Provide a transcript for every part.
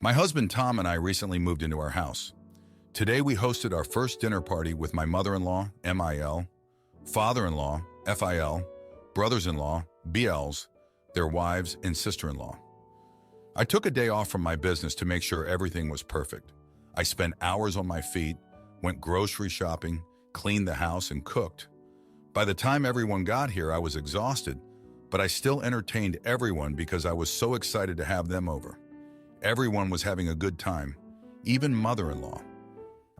My husband Tom and I recently moved into our house. Today we hosted our first dinner party with my mother-in-law, MIL, father-in-law, FIL, brothers-in-law, BLs, their wives, and sister-in-law. I took a day off from my business to make sure everything was perfect. I spent hours on my feet, went grocery shopping, cleaned the house, and cooked. By the time everyone got here, I was exhausted, but I still entertained everyone because I was so excited to have them over. Everyone was having a good time, even mother-in-law.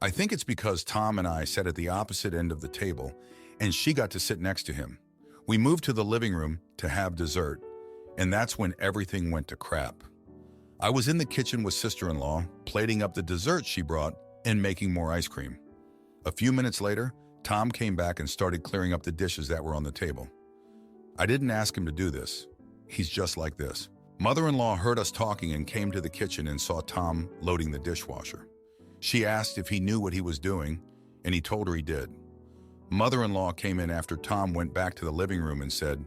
I think it's because Tom and I sat at the opposite end of the table, and she got to sit next to him. We moved to the living room to have dessert, and that's when everything went to crap. I was in the kitchen with sister-in-law, plating up the dessert she brought and making more ice cream. A few minutes later, Tom came back and started clearing up the dishes that were on the table. I didn't ask him to do this. He's just like this. Mother-in-law heard us talking and came to the kitchen and saw Tom loading the dishwasher. She asked if he knew what he was doing, and he told her he did. Mother-in-law came in after Tom went back to the living room and said,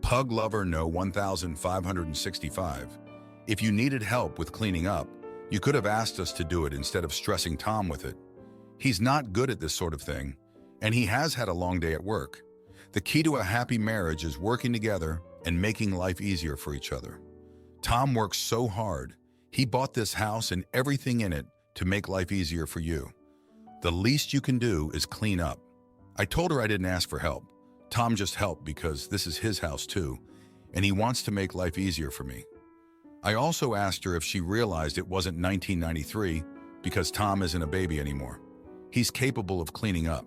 "Pug lover no 1565. If you needed help with cleaning up, you could have asked us to do it instead of stressing Tom with it. He's not good at this sort of thing, and he has had a long day at work. The key to a happy marriage is working together and making life easier for each other. Tom works so hard. He bought this house and everything in it to make life easier for you. The least you can do is clean up." I told her I didn't ask for help. Tom just helped because this is his house too, and he wants to make life easier for me. I also asked her if she realized it wasn't 1993 because Tom isn't a baby anymore. He's capable of cleaning up.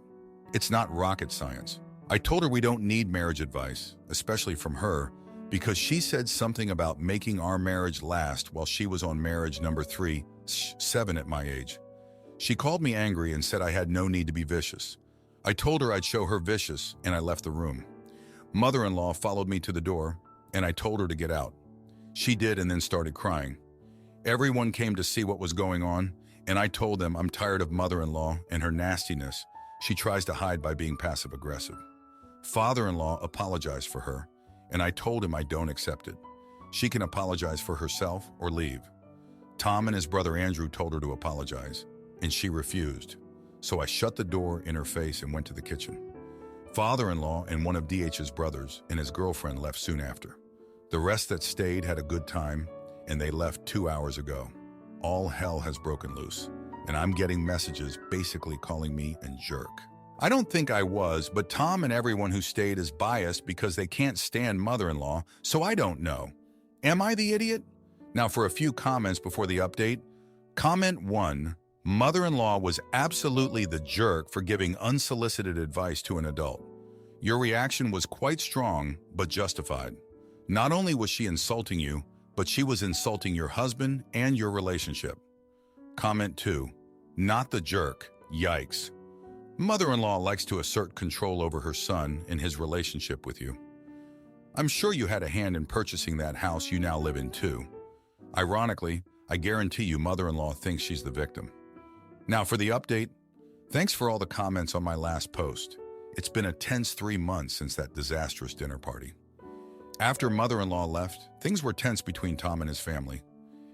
It's not rocket science. I told her we don't need marriage advice, especially from her, because she said something about making our marriage last while she was on marriage number 7 at my age. She called me angry and said I had no need to be vicious. I told her I'd show her vicious, and I left the room. Mother-in-law followed me to the door, and I told her to get out. She did and then started crying. Everyone came to see what was going on, and I told them I'm tired of mother-in-law and her nastiness. She tries to hide by being passive-aggressive. Father-in-law apologized for her, and I told him I don't accept it. She can apologize for herself or leave. Tom and his brother Andrew told her to apologize, and she refused. So I shut the door in her face and went to the kitchen. Father-in-law and one of DH's brothers and his girlfriend left soon after. The rest that stayed had a good time, and they left 2 hours ago. All hell has broken loose, and I'm getting messages basically calling me a jerk. I don't think I was, but Tom and everyone who stayed is biased because they can't stand mother-in-law, so I don't know. Am I the idiot? Now for a few comments before the update. Comment 1. Mother-in-law was absolutely the jerk for giving unsolicited advice to an adult. Your reaction was quite strong, but justified. Not only was she insulting you, but she was insulting your husband and your relationship. Comment 2. Not the jerk. Yikes. Mother-in-law likes to assert control over her son and his relationship with you. I'm sure you had a hand in purchasing that house you now live in too. Ironically, I guarantee you mother-in-law thinks she's the victim. Now for the update. Thanks for all the comments on my last post. It's been a tense 3 months since that disastrous dinner party. After mother-in-law left, things were tense between Tom and his family.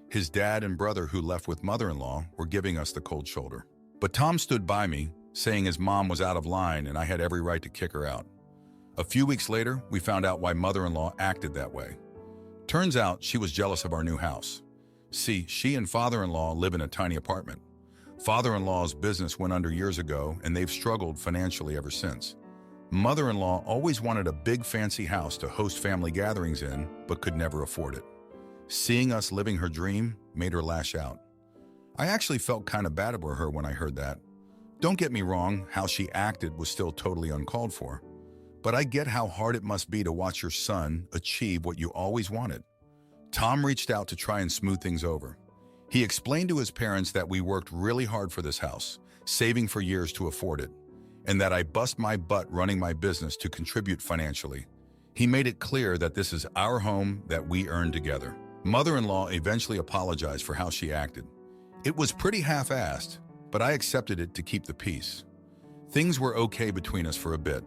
His dad and brother who left with mother-in-law were giving us the cold shoulder. But Tom stood by me, saying his mom was out of line and I had every right to kick her out. A few weeks later, we found out why mother-in-law acted that way. Turns out she was jealous of our new house. See, she and father-in-law live in a tiny apartment. Father-in-law's business went under years ago and they've struggled financially ever since. Mother-in-law always wanted a big fancy house to host family gatherings in, but could never afford it. Seeing us living her dream made her lash out. I actually felt kind of bad about her when I heard that. Don't get me wrong, how she acted was still totally uncalled for. But I get how hard it must be to watch your son achieve what you always wanted. Tom reached out to try and smooth things over. He explained to his parents that we worked really hard for this house, saving for years to afford it, and that I bust my butt running my business to contribute financially. He made it clear that this is our home that we earned together. Mother-in-law eventually apologized for how she acted. It was pretty half-assed, but I accepted it to keep the peace. Things were okay between us for a bit.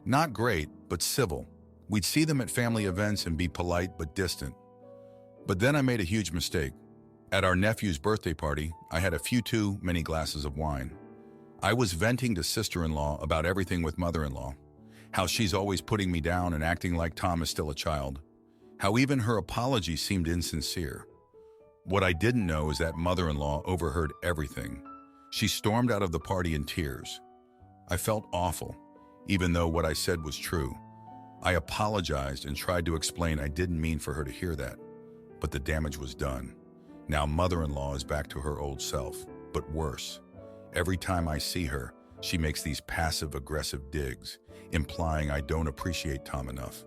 Not great, but civil. We'd see them at family events and be polite but distant. But then I made a huge mistake. At our nephew's birthday party, I had a few too many glasses of wine. I was venting to sister-in-law about everything with mother-in-law, how she's always putting me down and acting like Tom is still a child, how even her apology seemed insincere. What I didn't know is that mother-in-law overheard everything. She stormed out of the party in tears. I felt awful, even though what I said was true. I apologized and tried to explain I didn't mean for her to hear that, but the damage was done. Now mother-in-law is back to her old self, but worse. Every time I see her, she makes these passive-aggressive digs, implying I don't appreciate Tom enough,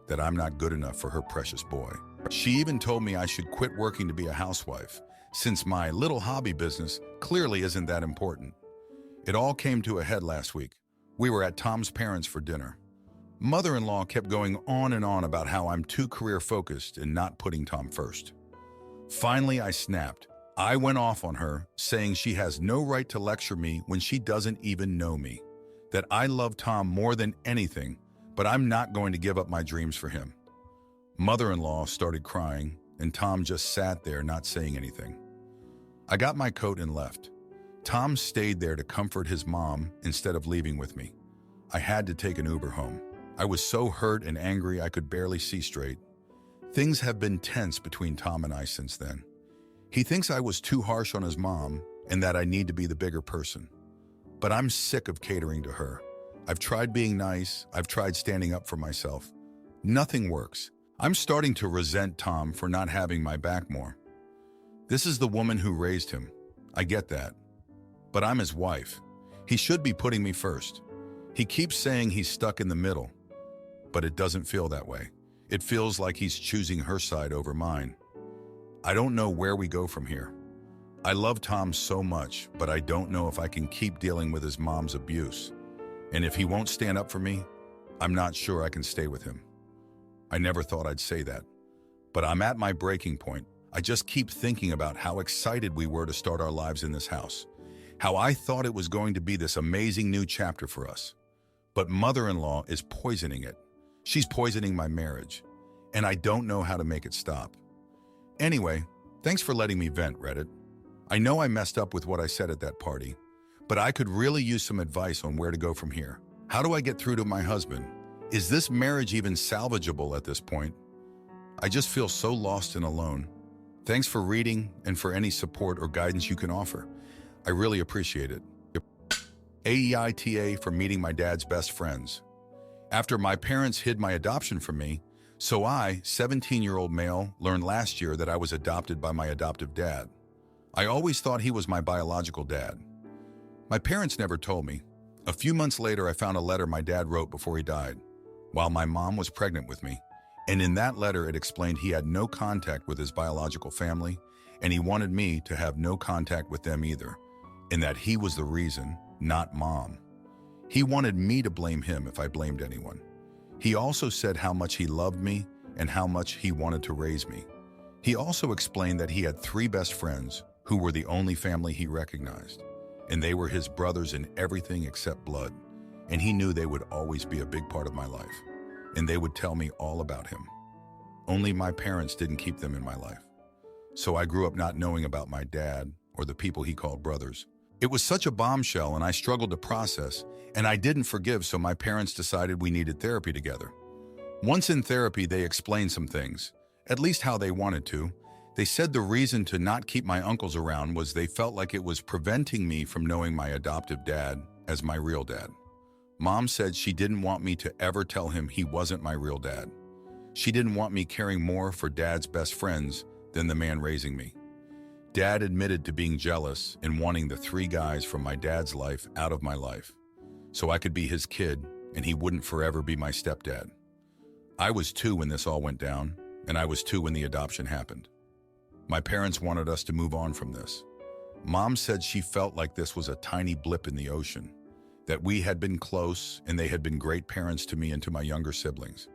that I'm not good enough for her precious boy. She even told me I should quit working to be a housewife, since my little hobby business clearly isn't that important. It all came to a head last week. We were at Tom's parents' for dinner. Mother-in-law kept going on and on about how I'm too career-focused and not putting Tom first. Finally, I snapped. I went off on her, saying she has no right to lecture me when she doesn't even know me, that I love Tom more than anything, but I'm not going to give up my dreams for him. Mother-in-law started crying, and Tom just sat there not saying anything. I got my coat and left. Tom stayed there to comfort his mom instead of leaving with me. I had to take an Uber home. I was so hurt and angry I could barely see straight. Things have been tense between Tom and I since then. He thinks I was too harsh on his mom and that I need to be the bigger person. But I'm sick of catering to her. I've tried being nice. I've tried standing up for myself. Nothing works. I'm starting to resent Tom for not having my back more. This is the woman who raised him. I get that. But I'm his wife. He should be putting me first. He keeps saying he's stuck in the middle, but it doesn't feel that way. It feels like he's choosing her side over mine. I don't know where we go from here. I love Tom so much, but I don't know if I can keep dealing with his mom's abuse. And if he won't stand up for me, I'm not sure I can stay with him. I never thought I'd say that, but I'm at my breaking point. I just keep thinking about how excited we were to start our lives in this house, how I thought it was going to be this amazing new chapter for us. But mother-in-law is poisoning it. She's poisoning my marriage, and I don't know how to make it stop. Anyway, thanks for letting me vent, Reddit. I know I messed up with what I said at that party, but I could really use some advice on where to go from here. How do I get through to my husband? Is this marriage even salvageable at this point? I just feel so lost and alone. Thanks for reading and for any support or guidance you can offer. I really appreciate it. Aita for meeting my dad's best friends. After my parents hid my adoption from me, so I, 17-year-old male, learned last year that I was adopted by my adoptive dad. I always thought he was my biological dad. My parents never told me. A few months later, I found a letter my dad wrote before he died, while my mom was pregnant with me. And in that letter, it explained he had no contact with his biological family, and he wanted me to have no contact with them either, and that he was the reason, not mom. He wanted me to blame him if I blamed anyone. He also said how much he loved me and how much he wanted to raise me. He also explained that he had 3 best friends who were the only family he recognized, and they were his brothers in everything except blood, and he knew they would always be a big part of my life, and they would tell me all about him. Only my parents didn't keep them in my life. So I grew up not knowing about my dad or the people he called brothers. It was such a bombshell, and I struggled to process, and I didn't forgive, so my parents decided we needed therapy together. Once in therapy, they explained some things, at least how they wanted to. They said the reason to not keep my uncles around was they felt like it was preventing me from knowing my adoptive dad as my real dad. Mom said she didn't want me to ever tell him he wasn't my real dad. She didn't want me caring more for dad's best friends than the man raising me. Dad admitted to being jealous and wanting the 3 guys from my dad's life out of my life, so I could be his kid and he wouldn't forever be my stepdad. I was 2 when this all went down, and I was 2 when the adoption happened. My parents wanted us to move on from this. Mom said she felt like this was a tiny blip in the ocean, that we had been close and they had been great parents to me and to my younger siblings.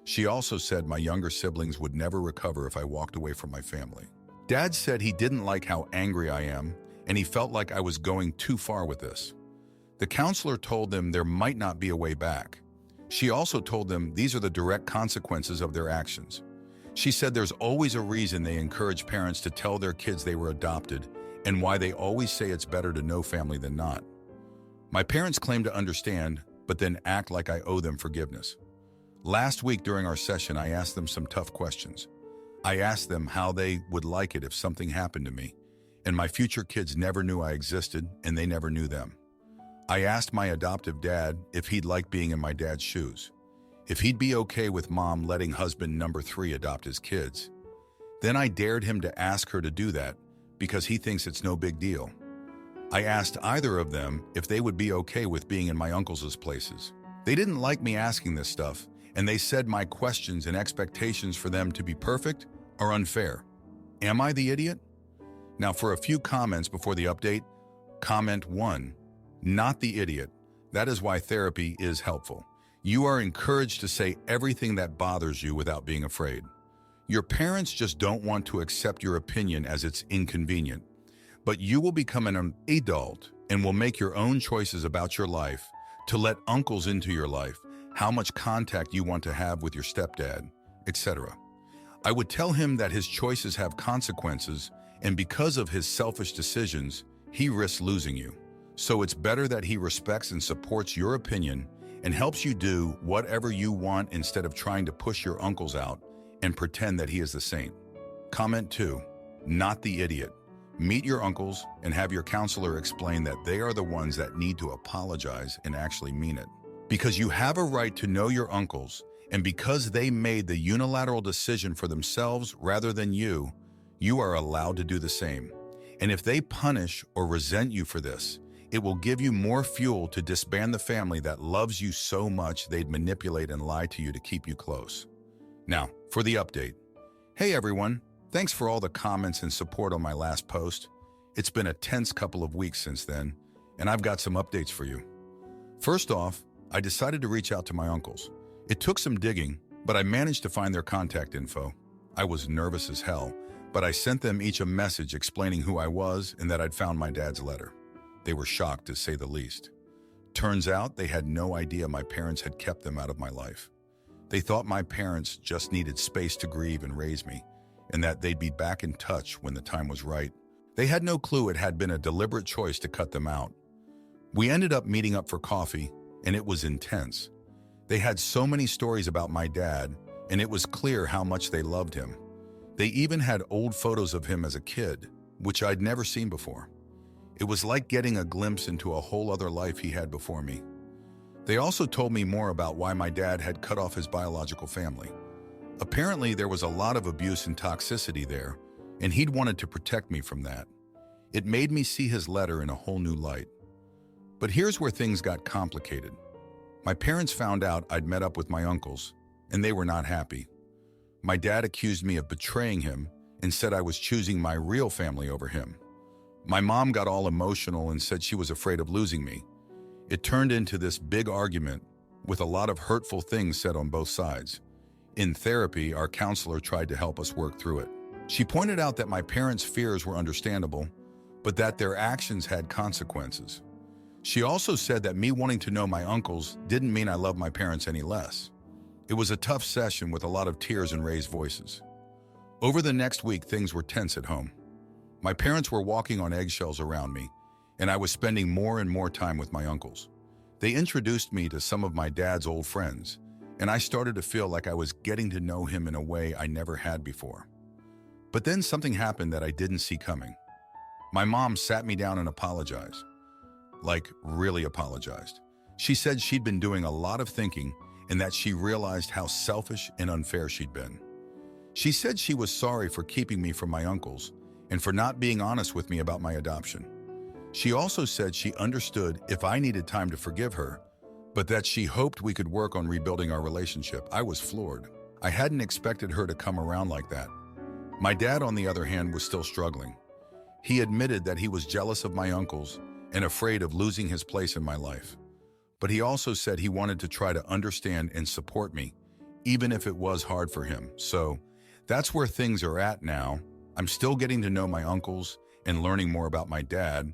She also said my younger siblings would never recover if I walked away from my family. Dad said he didn't like how angry I am, and he felt like I was going too far with this. The counselor told them there might not be a way back. She also told them these are the direct consequences of their actions. She said there's always a reason they encourage parents to tell their kids they were adopted and why they always say it's better to know family than not. My parents claim to understand, but then act like I owe them forgiveness. Last week during our session, I asked them some tough questions. I asked them how they would like it if something happened to me, and my future kids never knew I existed and they never knew them. I asked my adoptive dad if he'd like being in my dad's shoes, if he'd be okay with mom letting husband number 3 adopt his kids. Then I dared him to ask her to do that because he thinks it's no big deal. I asked either of them if they would be okay with being in my uncles' places. They didn't like me asking this stuff, and they said my questions and expectations for them to be perfect are unfair. Am I the idiot? Now for a few comments before the update. Comment 1. Not the idiot. That is why therapy is helpful. You are encouraged to say everything that bothers you without being afraid. Your parents just don't want to accept your opinion as it's inconvenient. But you will become an adult and will make your own choices about your life to let uncles into your life, how much contact you want to have with your stepdad, etc. I would tell him that his choices have consequences, and because of his selfish decisions, he risks losing you. So it's better that he respects and supports your opinion and helps you do whatever you want instead of trying to push your uncles out and pretend that he is the saint. Comment 2. Not the idiot. Meet your uncles and have your counselor explain that they are the ones that need to apologize and actually mean it. Because you have a right to know your uncles, and because they made the unilateral decision for themselves rather than you, you are allowed to do the same. And if they punish or resent you for this, it will give you more fuel to disband the family that loves you so much they'd manipulate and lie to you to keep you close. Now, for the update. Hey everyone, thanks for all the comments and support on my last post. It's been a tense couple of weeks since then, and I've got some updates for you. First off, I decided to reach out to my uncles. It took some digging, but I managed to find their contact info. I was nervous as hell, but I sent them each a message explaining who I was and that I'd found my dad's letter. They were shocked, to say the least. Turns out they had no idea my parents had kept them out of my life. They thought my parents just needed space to grieve and raise me, and that they'd be back in touch when the time was right. They had no clue it had been a deliberate choice to cut them out. We ended up meeting up for coffee, and it was intense. They had so many stories about my dad, and it was clear how much they loved him. They even had old photos of him as a kid, which I'd never seen before. It was like getting a glimpse into a whole other life he had before me. They also told me more about why my dad had cut off his biological family. Apparently, there was a lot of abuse and toxicity there, and he'd wanted to protect me from that. It made me see his letter in a whole new light. But here's where things got complicated. My parents found out I'd met up with my uncles, and they were not happy. My dad accused me of betraying him and said I was choosing my real family over him. My mom got all emotional and said she was afraid of losing me. It turned into this big argument with a lot of hurtful things said on both sides. In therapy, our counselor tried to help us work through it. She pointed out that my parents' fears were understandable, but that their actions had consequences. She also said that me wanting to know my uncles didn't mean I loved my parents any less. It was a tough session with a lot of tears and raised voices. Over the next week, things were tense at home. My parents were walking on eggshells around me, and I was spending more and more time with my uncles. They introduced me to some of my dad's old friends, and I started to feel like I was getting to know him in a way I never had before. But then something happened that I didn't see coming. My mom sat me down and apologized. Like, really apologized. She said she'd been doing a lot of thinking and that she realized how selfish and unfair she'd been. She said she was sorry for keeping me from my uncles and for not being honest with me about my adoption. She also said she understood if I needed time to forgive her, but that she hoped we could work on rebuilding our relationship. I was floored. I hadn't expected her to come around like that. My dad, on the other hand, was still struggling. He admitted that he was jealous of my uncles and afraid of losing his place in my life. But he also said he wanted to try to understand and support me, even if it was hard for him. So that's where things are at now. I'm still getting to know my uncles and learning more about my dad,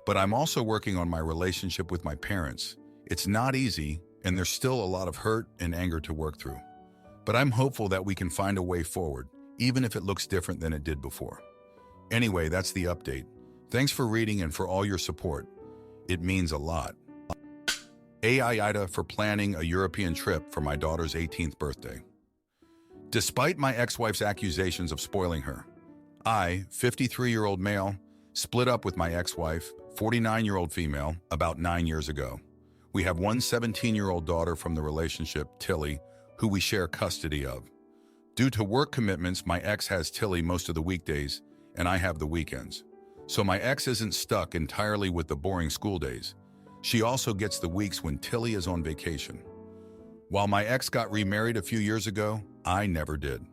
but I'm also working on my relationship with my parents. It's not easy, and there's still a lot of hurt and anger to work through. but I'm hopeful that we can find a way forward, even if it looks different than it did before. Anyway, that's the update. Thanks for reading and for all your support. It means a lot. Aita for planning a European trip for my daughter's 18th birthday. Despite my ex-wife's accusations of spoiling her, I, 53-year-old male, split up with my ex-wife, 49-year-old female, about 9 years ago. We have one 17-year-old daughter from the relationship, Tilly, who we share custody of. Due to work commitments, my ex has Tilly most of the weekdays, and I have the weekends. So my ex isn't stuck entirely with the boring school days. She also gets the weeks when Tilly is on vacation. While my ex got remarried a few years ago, I never did.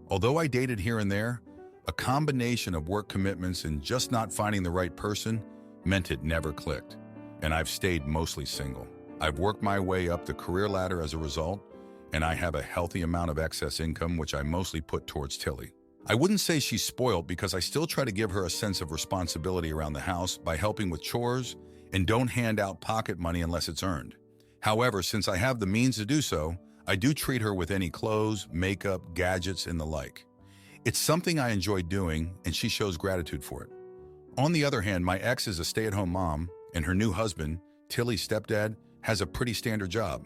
Although I dated here and there, a combination of work commitments and just not finding the right person meant it never clicked, and I've stayed mostly single. I've worked my way up the career ladder as a result, and I have a healthy amount of excess income which I mostly put towards Tilly. I wouldn't say she's spoiled because I still try to give her a sense of responsibility around the house by helping with chores and don't hand out pocket money unless it's earned. However, since I have the means to do so, I do treat her with any clothes, makeup, gadgets, and the like. It's something I enjoy doing, and she shows gratitude for it. On the other hand, my ex is a stay-at-home mom, and her new husband, Tilly's stepdad, has a pretty standard job.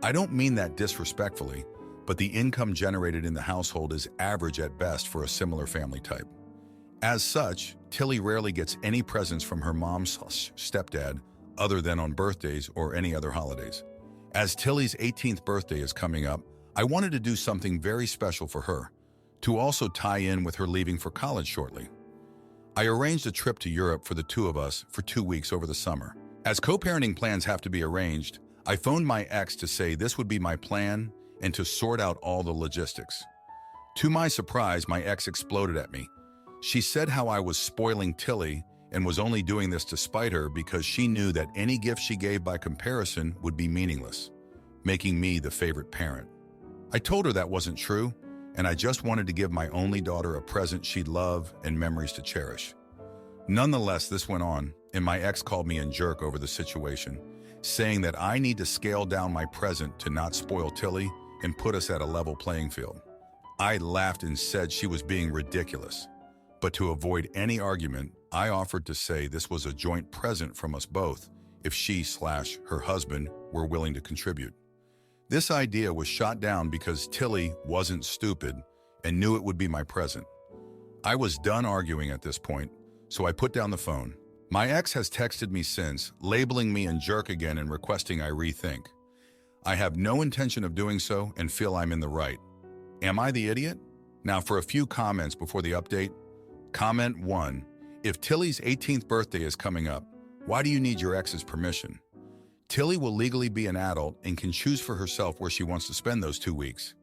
I don't mean that disrespectfully, but the income generated in the household is average at best for a similar family type. As such, Tilly rarely gets any presents from her mom's stepdad other than on birthdays or any other holidays. As Tilly's 18th birthday is coming up, I wanted to do something very special for her, to also tie in with her leaving for college shortly. I arranged a trip to Europe for the two of us for 2 weeks over the summer. As co-parenting plans have to be arranged, I phoned my ex to say this would be my plan and to sort out all the logistics. To my surprise, my ex exploded at me. She said how I was spoiling Tilly and was only doing this to spite her because she knew that any gift she gave by comparison would be meaningless, making me the favorite parent. I told her that wasn't true, and I just wanted to give my only daughter a present she'd love and memories to cherish. Nonetheless, this went on, and my ex called me a jerk over the situation, saying that I need to scale down my present to not spoil Tilly and put us at a level playing field. I laughed and said she was being ridiculous. But to avoid any argument, I offered to say this was a joint present from us both if she/her husband were willing to contribute. This idea was shot down because Tilly wasn't stupid and knew it would be my present. I was done arguing at this point, so I put down the phone. My ex has texted me since, labeling me a jerk again and requesting I rethink. I have no intention of doing so and feel I'm in the right. Am I the idiot? Now for a few comments before the update. Comment 1. If Tilly's 18th birthday is coming up, why do you need your ex's permission? Tilly will legally be an adult and can choose for herself where she wants to spend those 2 weeks.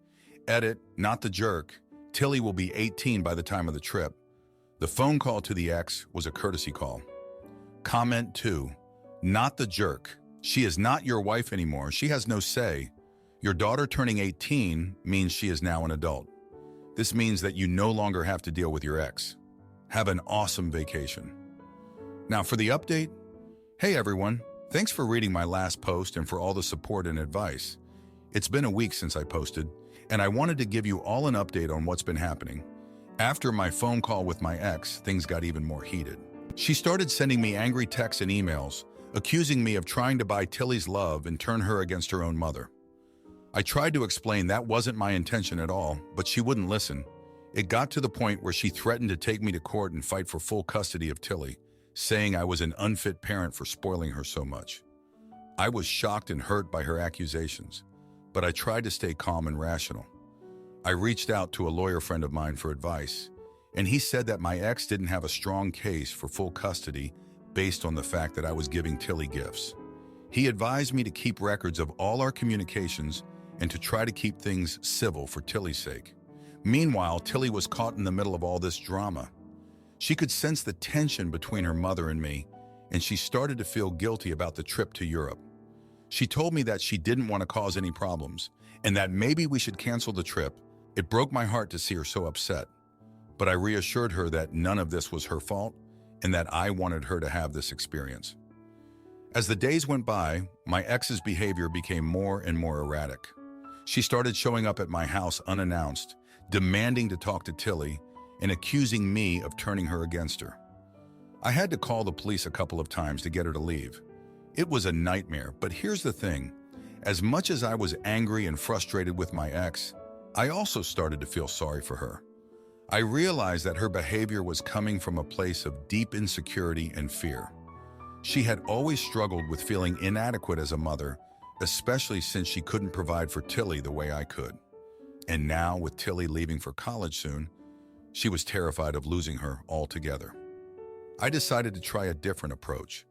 Edit, not the jerk. Tilly will be 18 by the time of the trip. The phone call to the ex was a courtesy call. Comment 2. Not the jerk. She is not your wife anymore. She has no say. Your daughter turning 18 means she is now an adult. This means that you no longer have to deal with your ex. Have an awesome vacation. Now for the update. Hey everyone, thanks for reading my last post and for all the support and advice. It's been a week since I posted, and I wanted to give you all an update on what's been happening. After my phone call with my ex, things got even more heated. She started sending me angry texts and emails, accusing me of trying to buy Tilly's love and turn her against her own mother. I tried to explain that wasn't my intention at all, but she wouldn't listen. It got to the point where she threatened to take me to court and fight for full custody of Tilly, saying I was an unfit parent for spoiling her so much. I was shocked and hurt by her accusations, but I tried to stay calm and rational. I reached out to a lawyer friend of mine for advice, and he said that my ex didn't have a strong case for full custody based on the fact that I was giving Tilly gifts. He advised me to keep records of all our communications and to try to keep things civil for Tilly's sake. Meanwhile, Tilly was caught in the middle of all this drama. She could sense the tension between her mother and me, and she started to feel guilty about the trip to Europe. She told me that she didn't want to cause any problems, and that maybe we should cancel the trip. It broke my heart to see her so upset, but I reassured her that none of this was her fault and that I wanted her to have this experience. As the days went by, my ex's behavior became more and more erratic. She started showing up at my house unannounced, demanding to talk to Tilly and accusing me of turning her against her. I had to call the police a couple of times to get her to leave. It was a nightmare, but here's the thing. As much as I was angry and frustrated with my ex, I also started to feel sorry for her. I realized that her behavior was coming from a place of deep insecurity and fear. She had always struggled with feeling inadequate as a mother, especially since she couldn't provide for Tilly the way I could. And now, with Tilly leaving for college soon, she was terrified of losing her altogether. I decided to try a different approach.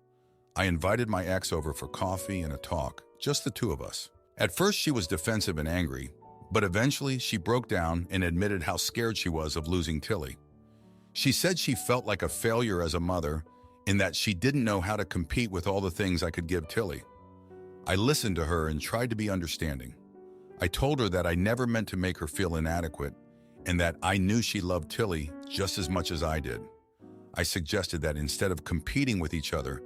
I invited my ex over for coffee and a talk, just the two of us. At first, she was defensive and angry, but eventually she broke down and admitted how scared she was of losing Tilly. She said she felt like a failure as a mother in that she didn't know how to compete with all the things I could give Tilly. I listened to her and tried to be understanding. I told her that I never meant to make her feel inadequate and that I knew she loved Tilly just as much as I did. I suggested that instead of competing with each other,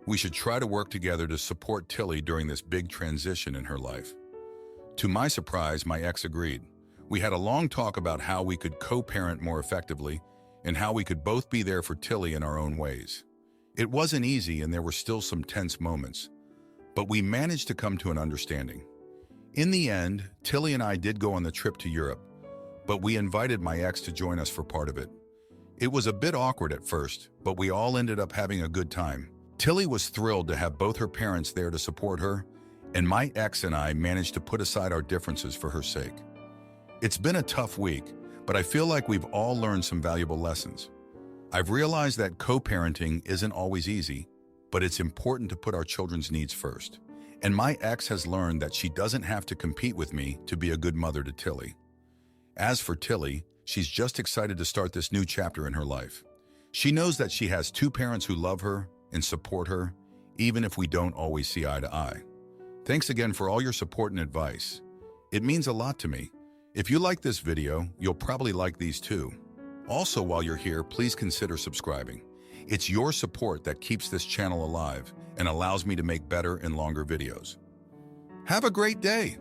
we should try to work together to support Tilly during this big transition in her life. To my surprise, my ex agreed. We had a long talk about how we could co-parent more effectively and how we could both be there for Tilly in our own ways. It wasn't easy and there were still some tense moments, but we managed to come to an understanding. In the end, Tilly and I did go on the trip to Europe, but we invited my ex to join us for part of it. It was a bit awkward at first, but we all ended up having a good time. Tilly was thrilled to have both her parents there to support her, and my ex and I managed to put aside our differences for her sake. It's been a tough week, but I feel like we've all learned some valuable lessons. I've realized that co-parenting isn't always easy, but it's important to put our children's needs first. And my ex has learned that she doesn't have to compete with me to be a good mother to Tilly. As for Tilly, she's just excited to start this new chapter in her life. She knows that she has two parents who love her and support her, even if we don't always see eye to eye. Thanks again for all your support and advice. It means a lot to me. If you like this video, you'll probably like these too. Also, while you're here, please consider subscribing. It's your support that keeps this channel alive and allows me to make better and longer videos. Have a great day!